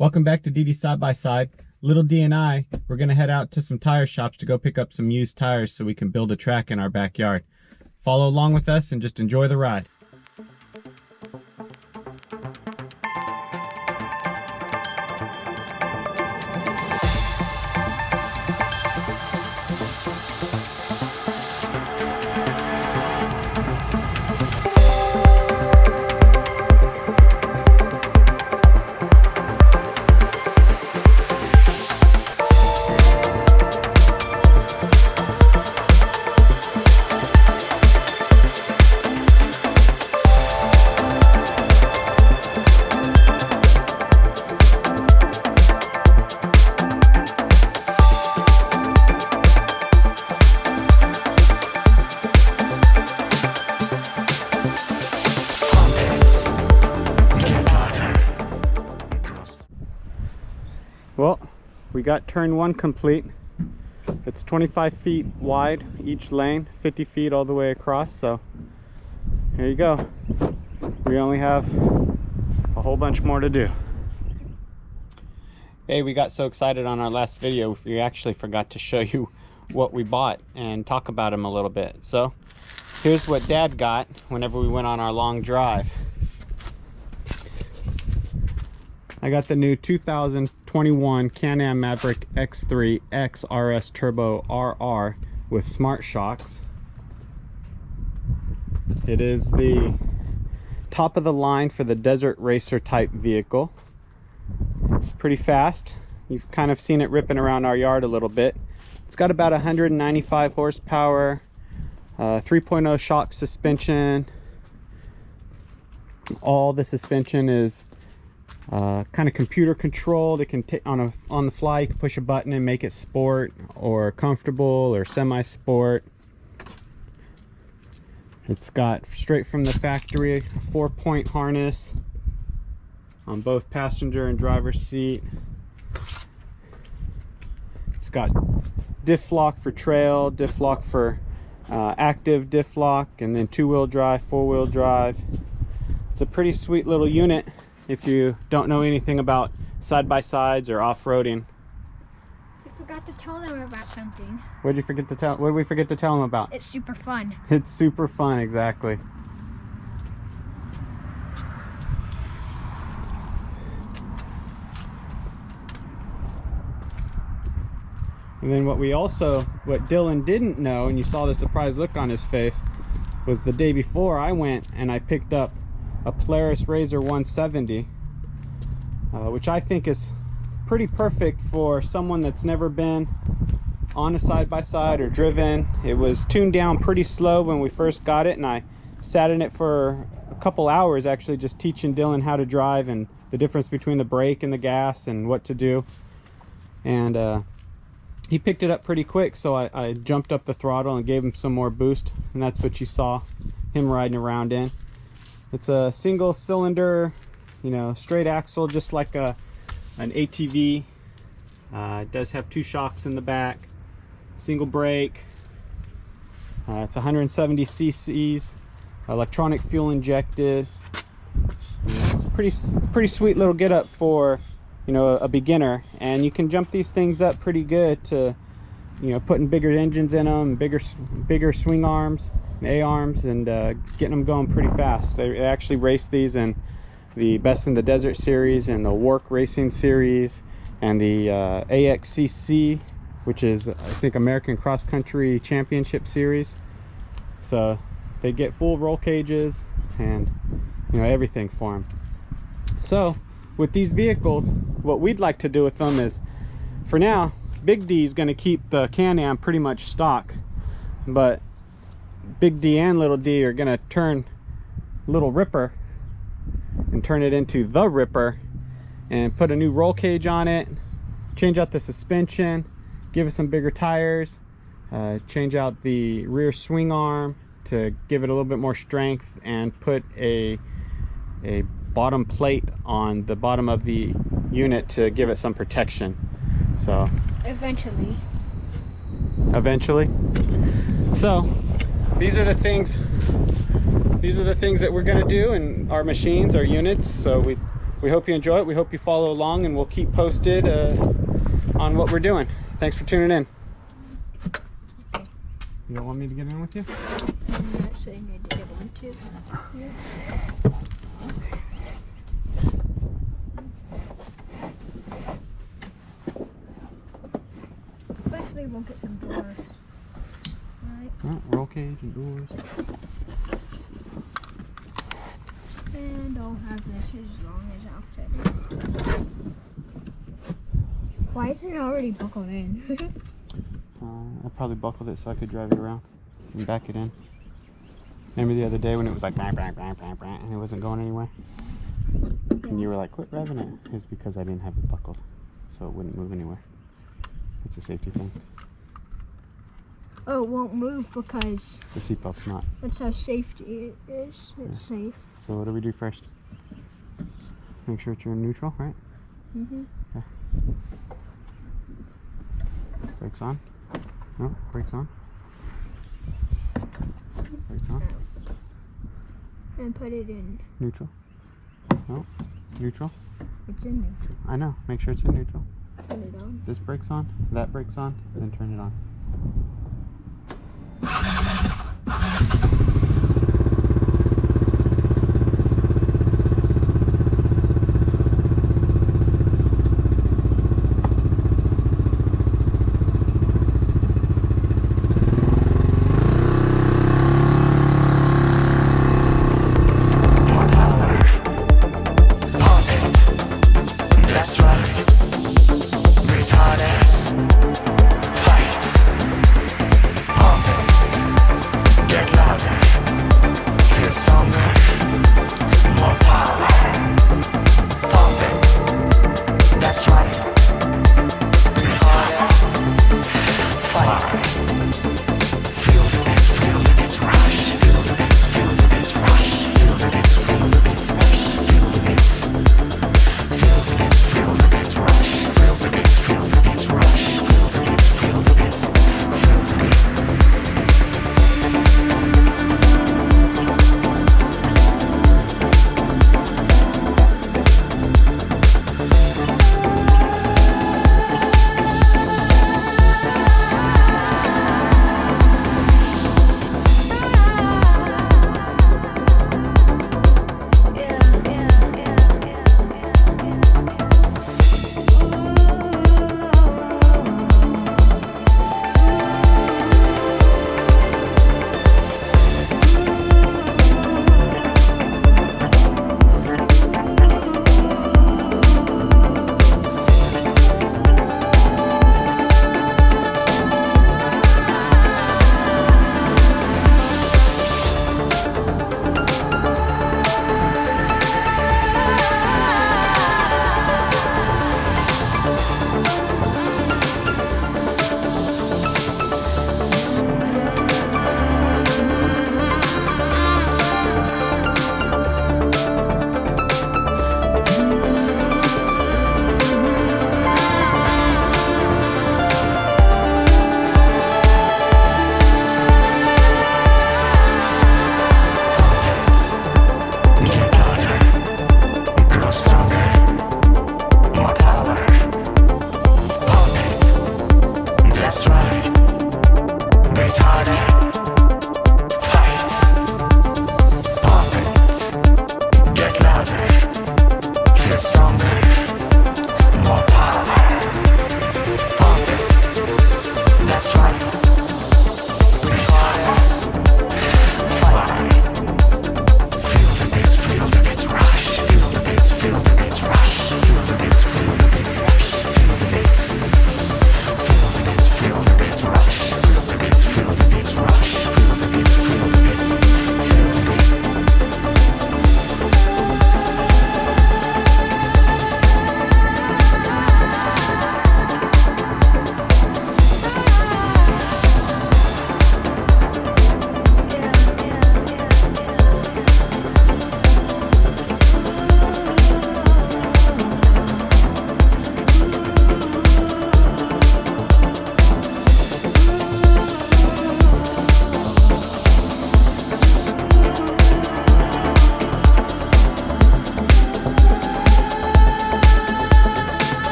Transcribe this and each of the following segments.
Welcome back to DD Side by Side. Little D and I, we're gonna head out to some tire shops to go pick up some used tires so we can build a track in our backyard. Follow along with us and just enjoy the ride. Well, we got turn one complete. It's 25 feet wide each lane, 50 feet all the way across, so here you go. We only have a whole bunch more to do. Hey, we got so excited on our last video, we actually forgot to show you what we bought and talk about them a little bit. So here's what Dad got whenever we went on our long drive. I got the new 2021 Can-Am Maverick X3 XRS Turbo RR with smart shocks. It is the top of the line for the desert racer type vehicle. It's pretty fast. You've kind of seen it ripping around our yard a little bit. It's got about 195 horsepower, 3.0 shock suspension. All the suspension is kind of computer controlled. It can on the fly, you can push a button and make it sport or comfortable or semi-sport. It's got straight from the factory a 4-point harness on both passenger and driver's seat. It's got diff lock for trail, diff lock for active diff lock, and then 2-wheel drive, 4-wheel drive. It's a pretty sweet little unit if you don't know anything about side-by-sides or off-roading. I forgot to tell them about something. What did we forget to tell them about? It's super fun. It's super fun, exactly. And then what Dylan didn't know, and you saw the surprised look on his face, was the day before I went and I picked up a Polaris RZR 170, which I think is pretty perfect for someone that's never been on a side-by-side or driven. It was tuned down pretty slow when we first got it, and I sat in it for a couple hours actually just teaching Dylan how to drive and the difference between the brake and the gas and what to do. And he picked it up pretty quick, so I jumped up the throttle and gave him some more boost, and that's what you saw him riding around in. It's a single cylinder, you know, straight axle, just like an ATV. It does have 2 shocks in the back, single brake. It's 170 cc's, electronic fuel injected. It's a pretty sweet little get up for, you know, a beginner, and you can jump these things up pretty good to, you know, putting bigger engines in them, bigger swing arms, A-arms, and getting them going pretty fast. They actually race these in the Best in the Desert series and the Work Racing series and the AXCC, which is, I think, American Cross Country Championship series. So they get full roll cages and, you know, everything for them. So with these vehicles, what we'd like to do with them is, for now, Big D is going to keep the Can-Am pretty much stock, but Big D and Little D are gonna turn Little Ripper and turn it into the Ripper and put a new roll cage on it, change out the suspension, give it some bigger tires, change out the rear swing arm to give it a little bit more strength, and put a bottom plate on the bottom of the unit to give it some protection. So eventually. So these are the things that we're going to do in our machines, our units. So we we hope you enjoy it. We hope you follow along, and we'll keep posted on what we're doing. Thanks for tuning in. You don't want me to get in with you? Yes, I need to get into. Yeah. Eventually we'll get some doors. Right? Oh, roll cage and doors. And I'll have this as long as outfitted. Why is it already buckled in? I probably buckled it so I could drive it around and back it in. Remember the other day when it was like bang, bang, bang, bang, bang, and it wasn't going anywhere? And you were like, quit revving it. It's because I didn't have it buckled, so it wouldn't move anywhere. It's a safety thing. Oh, it won't move because The seatbelt's not. that's how safety it is. It's safe. So what do we do first? Make sure you're in neutral, right? Mm-hmm. Okay. Brakes on. No, brakes on. Brakes on. And put it in. Neutral. No, neutral. It's in neutral. I know. Make sure it's in neutral. Put it on. This brake's on, that brake's on, then turn it on. That's right. Retarded. Fight. Pump it. Get louder.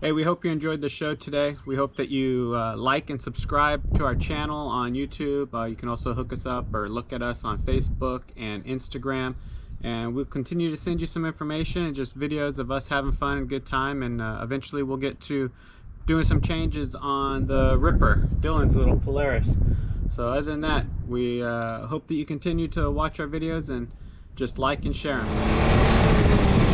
Hey, we hope you enjoyed the show today. We hope that you like and subscribe to our channel on YouTube. You can also hook us up or look at us on Facebook and Instagram. And we'll continue to send you some information and just videos of us having fun and good time. And eventually we'll get to doing some changes on the Ripper, Dylan's little Polaris. So other than that, we hope that you continue to watch our videos and just like and share them.